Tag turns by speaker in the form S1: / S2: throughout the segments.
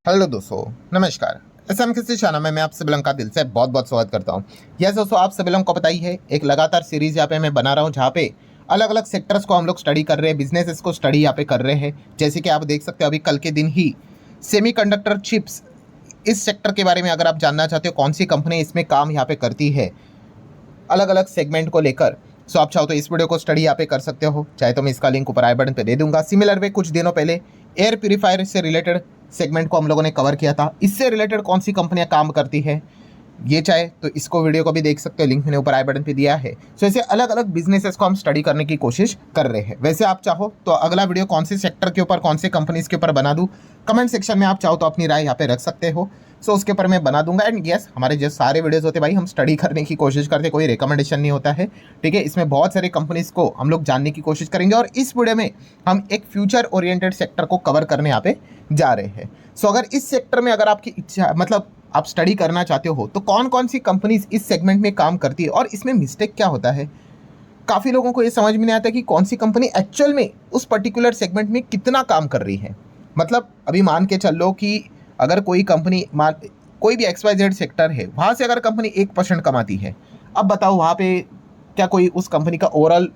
S1: Hello दोस्तों, नमस्कार। SM किसी चैनल में मैं आप सभी लोगों का दिल से बहुत बहुत स्वागत करता हूं। यस दोस्तों, आप सभी लोगों को पता ही है, एक लगातार सीरीज यहाँ पे मैं बना रहा हूं जहाँ पे अलग अलग सेक्टर्स को हम लोग स्टडी कर रहे हैं, बिजनेसेस को स्टडी यहाँ पे कर रहे हैं। जैसे कि आप देख सकते हो, अभी कल के दिन ही सेमीकंडक्टर चिप्स, इस सेक्टर के बारे में अगर आप जानना चाहते हो कौन सी कंपनी इसमें काम यहाँ पे करती है अलग अलग सेगमेंट को लेकर, सो आप चाहो तो इस वीडियो को स्टडी यहाँ पे कर सकते हो। चाहे तो मैं इसका लिंक ऊपर आई बटन पे दे दूंगा। सिमिलर वे कुछ दिनों पहले एयर प्यूरीफायर से रिलेटेड सेगमेंट को हम लोगों ने कवर किया था। इससे रिलेटेड कौन सी कंपनियां काम करती है, ये चाहे तो इसको वीडियो को भी देख सकते हो, लिंक मैंने ऊपर आई बटन पे दिया है। सो ऐसे अलग अलग बिजनेसेस को हम स्टडी करने की कोशिश कर रहे हैं। वैसे आप चाहो तो अगला वीडियो कौन से सेक्टर के ऊपर, कौन से कंपनीज के ऊपर बना दूं, कमेंट सेक्शन में आप चाहो तो अपनी राय यहाँ पे रख सकते हो। सो उसके ऊपर मैं बना दूंगा। एंड यस, हमारे जो सारे वीडियोस होते हैं भाई, हम स्टडी करने की कोशिश करते हैं, कोई रिकमेंडेशन नहीं होता है। ठीक है, इसमें बहुत सारी कंपनीज को हम लोग जानने की कोशिश करेंगे और इस वीडियो में हम एक फ्यूचर ओरिएंटेड सेक्टर को कवर करने यहाँ पे जा रहे हैं। सो अगर इस सेक्टर में अगर आपकी इच्छा, मतलब आप स्टडी करना चाहते हो, तो कौन कौन सी कंपनीज इस सेगमेंट में काम करती है और इसमें मिस्टेक क्या होता है। काफ़ी लोगों को ये समझ में नहीं आता कि कौन सी कंपनी एक्चुअल में उस पर्टिकुलर सेगमेंट में कितना काम कर रही है। मतलब अभी मान के चल लो कि अगर कोई कंपनी, कोई भी XYZ सेक्टर है, वहाँ से अगर कंपनी 1% कमाती है, अब बताओ वहाँ पे क्या कोई उस कंपनी का ओवरऑल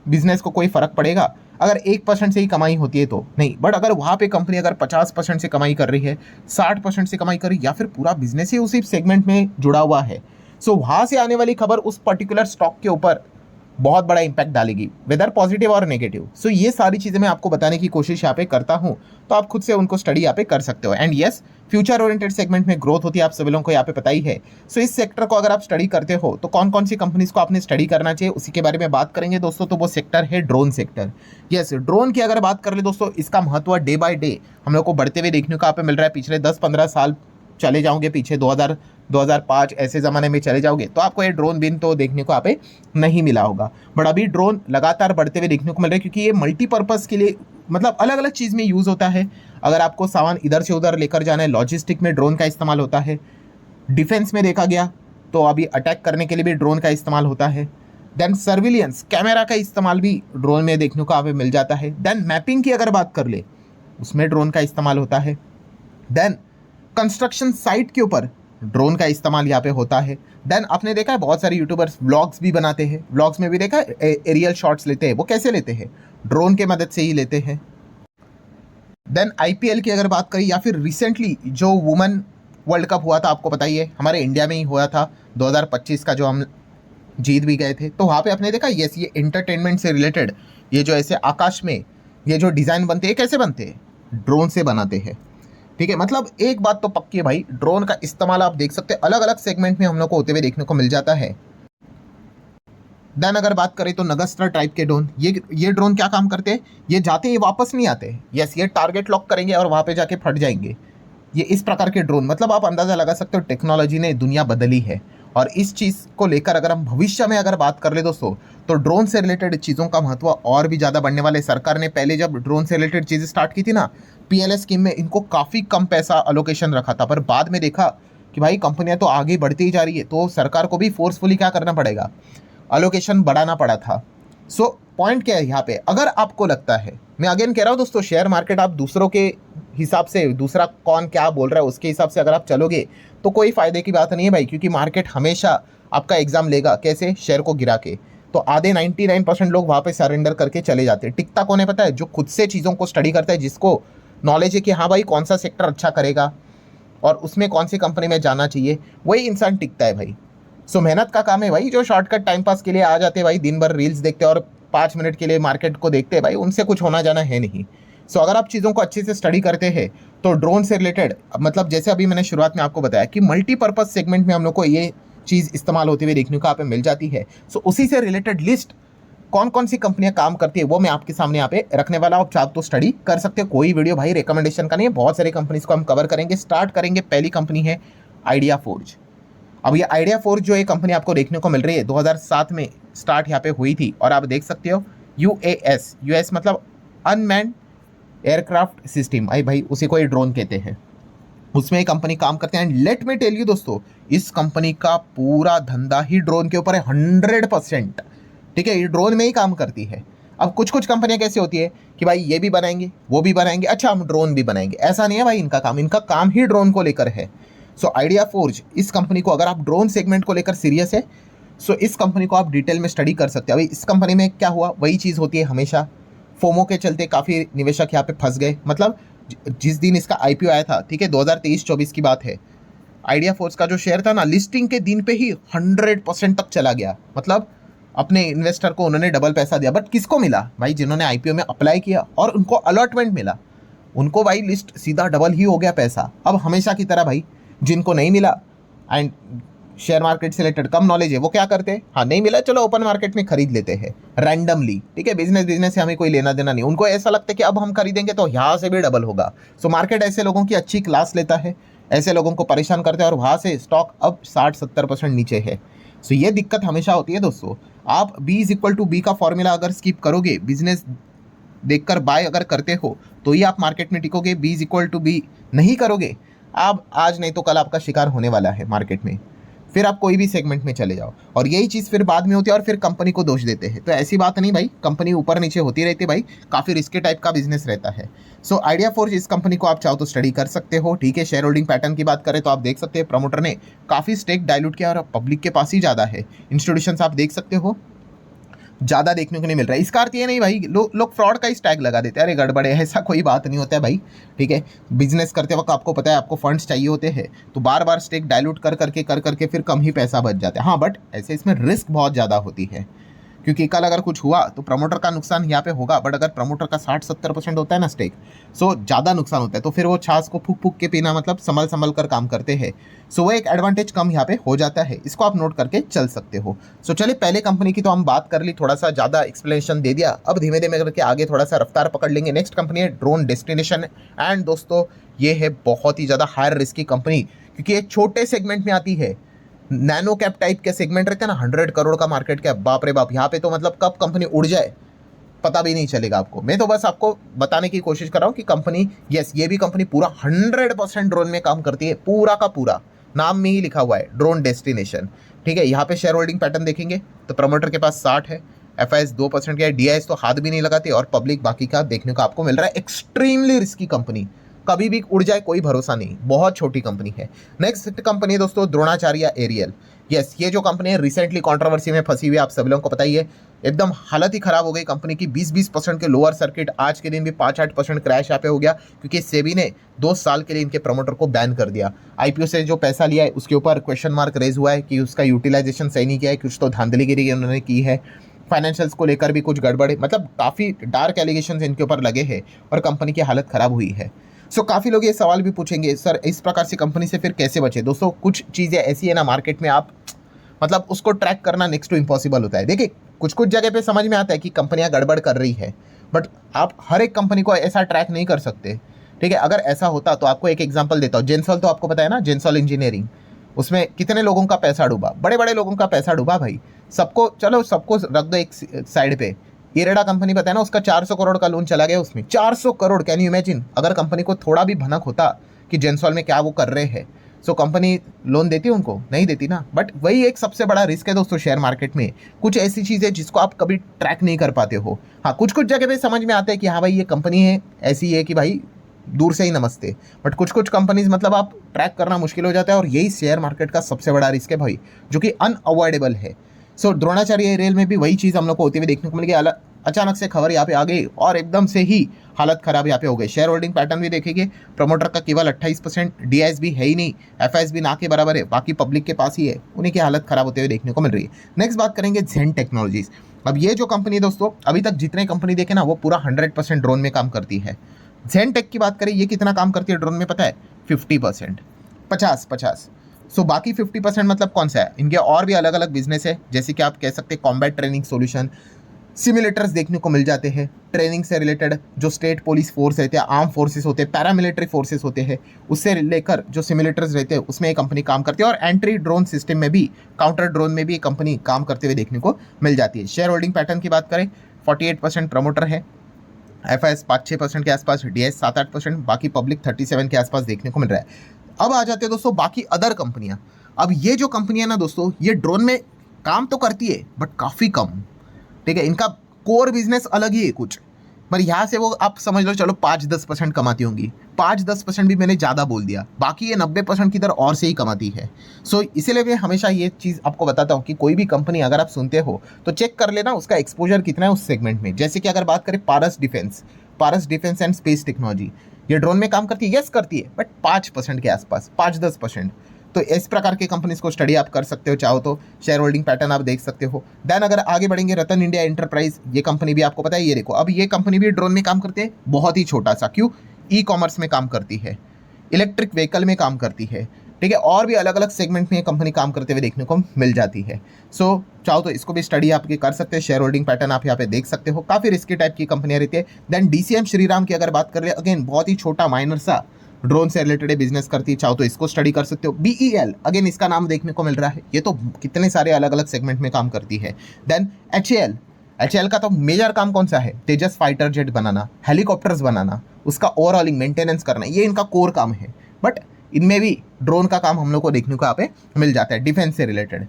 S1: बिजनेस को कोई फ़र्क पड़ेगा? अगर 1% से ही कमाई होती है तो नहीं, बट अगर वहाँ पे कंपनी अगर 50% से कमाई कर रही है, 60% से कमाई कर रही है, या फिर पूरा बिजनेस ही उसी सेगमेंट में जुड़ा हुआ है, सो वहाँ से आने वाली खबर उस पर्टिकुलर स्टॉक के ऊपर बहुत बड़ा इंपैक्ट डालेगी, वेदर पॉजिटिव और नेगेटिव। सो ये सारी चीज़ें मैं आपको बताने की कोशिश यहाँ पे करता हूँ, तो आप खुद से उनको स्टडी यहाँ पे कर सकते हो। And yes, future oriented segment में ग्रोथ होती है, आप सभी लोगों को यहाँ पे पता ही है। सो इस सेक्टर को अगर आप स्टडी करते हो तो कौन कौन सी कंपनीज को आपने स्टडी करना चाहिए, उसी के बारे में बात करेंगे दोस्तों। तो वो सेक्टर है ड्रोन सेक्टर। यस, ड्रोन की अगर बात कर ले दोस्तों, इसका महत्व डे बाय डे हम लोग को बढ़ते हुए देखने को यहाँ पे मिल रहा है। पिछले 10-15 साल चले जाओगे पीछे, 2005 ऐसे ज़माने में चले जाओगे तो आपको ये ड्रोन बिन तो देखने को यहाँ पे नहीं मिला होगा। बट अभी ड्रोन लगातार बढ़ते हुए देखने को मिल रहा है, क्योंकि ये मल्टीपर्पज़ के लिए, मतलब अलग अलग चीज़ में यूज़ होता है। अगर आपको सामान इधर से उधर लेकर जाना है, लॉजिस्टिक में ड्रोन का इस्तेमाल होता है। डिफेंस में देखा गया तो अभी अटैक करने के लिए भी ड्रोन का इस्तेमाल होता है। देन सर्विलियंस कैमरा का इस्तेमाल भी ड्रोन में देखने को यहाँ पे मिल जाता है। देन मैपिंग की अगर बात कर ले, उसमें ड्रोन का इस्तेमाल होता है। देन कंस्ट्रक्शन साइट के ऊपर ड्रोन का इस्तेमाल यहाँ पे होता है। देन आपने देखा है बहुत सारे यूट्यूबर्स व्लॉग्स भी बनाते हैं, व्लॉग्स में भी देखा है एरियल शॉट्स लेते हैं। वो कैसे लेते हैं? ड्रोन के मदद से ही लेते हैं। देन IPL की अगर बात करें, या फिर रिसेंटली जो वुमेन वर्ल्ड कप हुआ था, आपको पता ही है, हमारे इंडिया में ही हुआ था 2025 का, जो हम जीत भी गए थे। तो वहाँ पे आपने देखा, यस, ये एंटरटेनमेंट से रिलेटेड ये जो ऐसे आकाश में ये जो डिज़ाइन बनते हैं, कैसे बनते हैं? ड्रोन से बनाते हैं। ठीक है, मतलब एक बात तो पक्की है भाई, ड्रोन का इस्तेमाल आप देख सकते हैं अलग अलग सेगमेंट में हम लोग को होते हुए देखने को मिल जाता है। देन अगर बात करें तो नगस्त्र टाइप के ड्रोन, ये ड्रोन क्या काम करते हैं? ये जाते हैं, वापस नहीं आते। यस, ये टारगेट लॉक करेंगे और वहाँ पे जाके फट जाएंगे। ये इस प्रकार के ड्रोन, मतलब आप अंदाज़ा लगा सकते हो टेक्नोलॉजी ने दुनिया बदली है। और इस चीज़ को लेकर अगर हम भविष्य में अगर बात कर ले दोस्तों, तो ड्रोन से रिलेटेड चीज़ों का महत्व और भी ज़्यादा बढ़ने वाले। सरकार ने पहले जब ड्रोन से रिलेटेड चीज़ें स्टार्ट की थी ना, PLS स्कीम में इनको काफ़ी कम पैसा अलोकेशन रखा था, पर बाद में देखा कि भाई कंपनियां तो आगे बढ़ती ही जा रही है, तो सरकार को भी फोर्सफुली क्या करना पड़ेगा, अलोकेशन बढ़ाना पड़ा था। सो पॉइंट क्या है यहाँ पे, अगर आपको लगता है, मैं अगेन कह रहा हूँ दोस्तों, शेयर मार्केट आप दूसरों के हिसाब से, दूसरा कौन क्या बोल रहा है उसके हिसाब से अगर आप चलोगे तो कोई फ़ायदे की बात नहीं है भाई, क्योंकि मार्केट हमेशा आपका एग्जाम लेगा। कैसे? शेयर को गिरा के। तो आधे 99% लोग वहाँ पे सरेंडर करके चले जाते हैं। टिकता कौन है पता है? जो खुद से चीज़ों को स्टडी करता है, जिसको नॉलेज है कि हाँ भाई कौन सा सेक्टर अच्छा करेगा और उसमें कौन सी कंपनी में जाना चाहिए, वही इंसान टिकता है भाई। सो मेहनत का काम है भाई। जो शॉर्टकट टाइम पास के लिए आ जाते हैं भाई, दिन भर रील्स देखते हैं और 5 मिनट के लिए मार्केट को देखते हैं भाई, उनसे कुछ होना जाना है नहीं। सो अगर आप चीज़ों को अच्छे से स्टडी करते हैं तो ड्रोन से रिलेटेड, मतलब जैसे अभी मैंने शुरुआत में आपको बताया कि मल्टीपर्पज़ सेगमेंट में हम लोग को ये चीज़ इस्तेमाल होती हुई देखने को यहाँ पे मिल जाती है। सो उसी से रिलेटेड लिस्ट कौन कौन सी कंपनियां काम करती है वो मैं आपके सामने यहाँ पे रखने वाला हूँ। आप तो स्टडी कर सकते हो। कोई वीडियो भाई रिकमेंडेशन का नहीं है, बहुत सारी कंपनीज को हम कवर करेंगे। स्टार्ट करेंगे, पहली कंपनी है आइडिया फोर्ज। अब ये आइडिया फोर्ज जो ये कंपनी आपको देखने को मिल रही है, 2007 में स्टार्ट यहाँ पे हुई थी और आप देख सकते हो UAS मतलब अनमैन्ड एयरक्राफ्ट सिस्टम, भाई उसी को ये ड्रोन कहते हैं, उसमें ये कंपनी काम करते हैं। And let me tell you दोस्तों, इस कंपनी का पूरा धंधा ही ड्रोन के ऊपर है 100%। ठीक है, ये ड्रोन में ही काम करती है। अब कुछ कुछ कंपनियां कैसी होती है कि भाई ये भी बनाएंगे, वो भी बनाएंगे, अच्छा हम ड्रोन भी बनाएंगे। ऐसा नहीं है भाई, इनका काम ही ड्रोन को लेकर है। सो आइडिया फोर्ज इस कंपनी को, अगर आप ड्रोन सेगमेंट को लेकर सीरियस है, सो इस कंपनी को आप डिटेल में स्टडी कर सकते हैं। अभी इस कंपनी में क्या हुआ, वही चीज़ होती है हमेशा, फोमो के चलते काफ़ी निवेशक यहाँ पे फंस गए। मतलब जिस दिन इसका आईपीओ आया था, ठीक है, 2023-24 की बात है, आइडिया फोर्स का जो शेयर था ना, लिस्टिंग के दिन पे ही 100% तक चला गया। मतलब अपने इन्वेस्टर को उन्होंने डबल पैसा दिया, बट किसको मिला भाई, जिन्होंने आईपीओ में अप्लाई किया और उनको अलॉटमेंट मिला, उनको भाई लिस्ट सीधा डबल ही हो गया पैसा। अब हमेशा की तरह भाई जिनको नहीं मिला एंड शेयर मार्केट से रिलेटेड कम नॉलेज है, वो क्या करते हैं, हाँ नहीं मिला चलो ओपन मार्केट में खरीद लेते हैं रैंडमली, ठीक है, बिजनेस से हमें कोई लेना देना नहीं। उनको ऐसा लगता है कि अब हम खरीदेंगे तो यहाँ से भी डबल होगा। सो मार्केट ऐसे लोगों की अच्छी क्लास लेता है, ऐसे लोगों को परेशान करते हैं और वहाँ से स्टॉक अब 60-70% नीचे है। सो ये दिक्कत हमेशा होती है दोस्तों। आप B=B का फॉर्मूला अगर स्किप करोगे, बिजनेस देखकर बाय अगर करते हो तो ही आप मार्केट में टिकोगे। B=B नहीं करोगे, आप आज नहीं तो कल आपका शिकार होने वाला है मार्केट में। फिर आप कोई भी सेगमेंट में चले जाओ और यही चीज़ फिर बाद में होती है और फिर कंपनी को दोष देते हैं। तो ऐसी बात नहीं भाई, कंपनी ऊपर नीचे होती रहती है भाई, काफ़ी रिस्की टाइप का बिजनेस रहता है। सो आइडिया फोर्ज इस कंपनी को आप चाहो तो स्टडी कर सकते हो, ठीक है। शेयर होल्डिंग पैटर्न की बात करें तो आप देख सकते हैं प्रमोटर ने काफ़ी स्टेक डाइल्यूट किया और पब्लिक के पास ही ज़्यादा है। इंस्टीट्यूशंस आप देख सकते हो ज़्यादा देखने को नहीं मिल रहा है। इसका अर्थ ये नहीं भाई लोग फ्रॉड का ही टैग लगा देते हैं, अरे गड़बड़ है, ऐसा कोई बात नहीं होता है भाई, ठीक है। बिजनेस करते वक्त आपको पता है आपको फंड्स चाहिए होते हैं, तो बार बार स्टेक डाइल्यूट कर करके फिर कम ही पैसा बच जाता है। हाँ बट ऐसे इसमें रिस्क बहुत ज़्यादा होती है, क्योंकि कल अगर कुछ हुआ तो प्रमोटर का नुकसान यहाँ पे होगा, बट अगर प्रमोटर का 60-70% होता है ना स्टेक, सो ज़्यादा नुकसान होता है। तो फिर वो छाछ को फूक फूक के पीना, मतलब संभल कर काम करते हैं। सो वो एक एडवांटेज कम यहाँ पे हो जाता है, इसको आप नोट करके चल सकते हो। सो चलिए पहले कंपनी की तो हम बात कर ली, थोड़ा सा ज़्यादा एक्सप्लेनेशन दे दिया, अब धीमे धीमे करके आगे थोड़ा सा रफ्तार पकड़ लेंगे। नेक्स्ट कंपनी है ड्रोन डेस्टिनेशन एंड दोस्तों ये है बहुत ही ज़्यादा हायर रिस्की कंपनी, क्योंकि ये छोटे सेगमेंट में आती है। नैनो कैप टाइप के सेगमेंट रहते हैं ना, 100 करोड़ का मार्केट कैप, बाप रे बाप, यहाँ पे तो मतलब कब कंपनी उड़ जाए पता भी नहीं चलेगा आपको। मैं तो बस आपको बताने की कोशिश कर रहा हूँ कि कंपनी, यस ये भी कंपनी पूरा 100% ड्रोन में काम करती है, पूरा का पूरा, नाम में ही लिखा हुआ है ड्रोन डेस्टिनेशन, ठीक है। यहाँ पे शेयर होल्डिंग पैटर्न देखेंगे तो प्रमोटर के पास 60 है, FIS 2% का है, DIS तो हाथ भी नहीं लगाते और पब्लिक बाकी का देखने को आपको मिल रहा है। एक्सट्रीमली रिस्की कंपनी, कभी भी उड़ जाए कोई भरोसा नहीं, बहुत छोटी कंपनी है। नेक्स्ट कंपनी है दोस्तों द्रोणाचार्य एरियल। यस ये जो कंपनी है रिसेंटली कंट्रोवर्सी में फंसी हुई है, आप सभी लोगों को पता ही है, एकदम हालत ही खराब हो गई कंपनी की। 20% के लोअर सर्किट, आज के दिन भी 5-8% क्रैश यहाँ पे हो गया, क्योंकि सेबी ने 2 साल के लिए इनके प्रमोटर को बैन कर दिया। IPO से जो पैसा लिया है उसके ऊपर क्वेश्चन मार्क रेज हुआ है कि उसका यूटिलाइजेशन सही नहीं किया है, कुछ तो धांधलीगिरी उन्होंने की है, फाइनेंशियल्स को लेकर भी कुछ गड़बड़ है, मतलब काफ़ी डार्क एलिगेशन इनके ऊपर लगे हैं और कंपनी की हालत खराब हुई है। सो काफ़ी लोग ये सवाल भी पूछेंगे सर इस प्रकार से कंपनी से फिर कैसे बचे। दोस्तों कुछ चीज़ें ऐसी है ना मार्केट में, आप मतलब उसको ट्रैक करना नेक्स्ट टू इम्पॉसिबल होता है। देखिए कुछ कुछ जगह पे समझ में आता है कि कंपनियां गड़बड़ कर रही है, बट आप हर एक कंपनी को ऐसा ट्रैक नहीं कर सकते, ठीक है। अगर ऐसा होता तो आपको एक एग्जांपल देता हूँ, जेंसॉल तो आपको पता है ना, जेंसॉल इंजीनियरिंग, उसमें कितने लोगों का पैसा डूबा, बड़े बड़े लोगों का पैसा डूबा भाई। सबको चलो सबको रख दो एक साइड पे, इरेडा कंपनी पता है ना, उसका 400 करोड़ का लोन चला गया उसमें, 400 करोड़, कैन यू इमेजिन। अगर कंपनी को थोड़ा भी भनक होता कि जेंसॉल में क्या वो कर रहे हैं, सो कंपनी लोन देती उनको, नहीं देती ना। बट वही एक सबसे बड़ा रिस्क है दोस्तों शेयर मार्केट में, कुछ ऐसी चीज़ें जिसको आप कभी ट्रैक नहीं कर पाते हो। हाँ कुछ कुछ जगह पे समझ में आता है कि हाँ भाई ये कंपनी है ऐसी है कि भाई दूर से ही नमस्ते, बट कुछ कुछ कंपनीज मतलब आप ट्रैक करना मुश्किल हो जाता है, और यही शेयर मार्केट का सबसे बड़ा रिस्क है भाई, जो कि अनअवॉइडेबल है। सो द्रोणाचार्य रेल में भी वही चीज़ हम लोग को होती हुई देखने को मिल गई, अचानक से खबर यहाँ पे आ गई और एकदम से ही हालत खराब यहाँ पे हो गई। शेयर होल्डिंग पैटर्न भी देखेंगे, प्रमोटर का केवल 28%, DIS भी है ही नहीं, FIS भी ना के बराबर है, बाकी पब्लिक के पास ही है, उन्हीं की हालत खराब होते हुए देखने को मिल रही है। नेक्स्ट बात करेंगे जेन टेक्नोलॉजीज। अब ये जो कंपनी है दोस्तों, अभी तक जितने कंपनी देखे ना वो पूरा 100% ड्रोन में काम करती है। जेन टेक की बात करें, ये कितना काम करती है ड्रोन में पता है, 50%, 50। सो बाकी 50% मतलब कौन सा है, इनके और भी अलग अलग बिजनेस है, जैसे कि आप कह सकते हैं कॉम्बैट ट्रेनिंग सोल्यूशन, सिमुलेटर्स देखने को मिल जाते हैं, ट्रेनिंग से रिलेटेड जो स्टेट पुलिस फोर्स रहते हैं, आर्म फोर्सेस होते हैं, पैरामिलिट्री फोर्सेस होते हैं, उससे लेकर जो सिमुलेटर्स रहते हैं उसमें ये कंपनी काम करती है। और एंट्री ड्रोन सिस्टम में भी, काउंटर ड्रोन में भी ये कंपनी काम करते हुए देखने को मिल जाती है। शेयर होल्डिंग पैटर्न की बात करें, 48% प्रमोटर है, FIS 5-6% के आसपास, DIS 7-8%, बाकी पब्लिक 37 के आसपास देखने को मिल रहा है। अब आ जाते हैं दोस्तों बाकी अदर कंपनियां। अब ये जो कंपनियां ना दोस्तों, ये ड्रोन में काम तो करती है बट काफ़ी कम, ठीक है। इनका कोर बिजनेस अलग ही है कुछ, पर यहाँ से वो आप समझ लो चलो 5-10% कमाती होंगी, 5-10% भी मैंने ज़्यादा बोल दिया, बाकी ये 90% किधर और से ही कमाती है। सो इसीलिए मैं हमेशा ये चीज़ आपको बताता हूँ कि कोई भी कंपनी अगर आप सुनते हो तो चेक कर लेना उसका एक्सपोजर कितना है उस सेगमेंट में। जैसे कि अगर बात करें पारस डिफेंस एंड स्पेस टेक्नोलॉजी, ये ड्रोन में काम करती है, यस करती है, बट 5% के आसपास, 5-10%। तो इस प्रकार के कंपनीज को स्टडी आप कर सकते हो, चाहो तो शेयर होल्डिंग पैटर्न आप देख सकते हो। देन अगर आगे बढ़ेंगे, रतन इंडिया एंटरप्राइज, ये कंपनी भी आपको पता है, ये देखो अब ये कंपनी भी ड्रोन में काम करती है, बहुत ही छोटा सा, क्यों, ई कॉमर्स में काम करती है, इलेक्ट्रिक व्हीकल में काम करती है, ठीक है, और भी अलग अलग सेगमेंट में ये कंपनी काम करते हुए देखने को मिल जाती है। सो चाहो तो इसको भी स्टडी आप कर सकते हैं, शेयर होल्डिंग पैटर्न आप यहाँ पे देख सकते हो, काफ़ी रिस्की टाइप की कंपनियाँ रहती है। देन डीसीएम श्रीराम की अगर बात कर ले, अगेन बहुत ही छोटा माइनर सा ड्रोन से रिलेटेड बिजनेस करती है, चाहो तो इसको स्टडी कर सकते हो। बीईएल, अगेन इसका नाम देखने को मिल रहा है, ये तो कितने सारे अलग अलग सेगमेंट में काम करती है। देन एचएएल का तो मेजर काम कौन सा है, तेजस फाइटर जेट बनाना, हेलीकॉप्टर्स बनाना, उसका ओवरऑलिंग मेंटेनेंस करना, ये इनका कोर काम है। बट इनमें भी ड्रोन का काम हम लोग को देखने को यहाँ पे मिल जाता है, डिफेंस से रिलेटेड।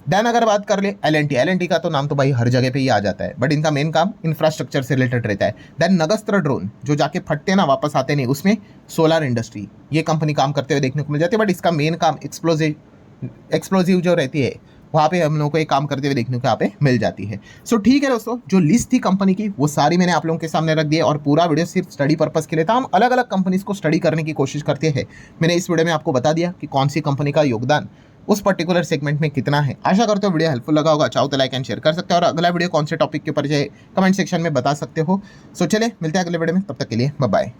S1: देन अगर बात कर ले एल एन टी का तो नाम तो भाई हर जगह पे ही आ जाता है, बट इनका मेन काम इंफ्रास्ट्रक्चर से रिलेटेड रहता है। देन नगस्त्र ड्रोन, जो जाके फटते ना वापस आते नहीं, उसमें सोलर इंडस्ट्री, ये कंपनी काम करते हुए देखने को मिल जाती है, बट इसका मेन काम एक्सप्लोजिव जो रहती है वहाँ पे हम लोगों को एक काम करते हुए देखने को यहाँ पे मिल जाती है। सो ठीक है दोस्तों, जो लिस्ट थी कंपनी की वो सारी मैंने आप लोगों के सामने रख दी है, और पूरा वीडियो सिर्फ स्टडी पर्पस के लिए था। हम अलग अलग कंपनीज को स्टडी करने की कोशिश करते हैं। मैंने इस वीडियो में आपको बता दिया कि कौन सी कंपनी का योगदान उस पर्टिकुलर सेगमेंट में कितना है। आशा करते हो वीडियो हेल्पफुल लगा होगा, चाहो तो लाइक एंड शेयर कर सकते हो, और अगला वीडियो कौन से टॉपिक के ऊपर जाए कमेंट सेक्शन में बता सकते हो। सो चले मिलते हैं अगले वीडियो में, तब तक के लिए बाय बाय।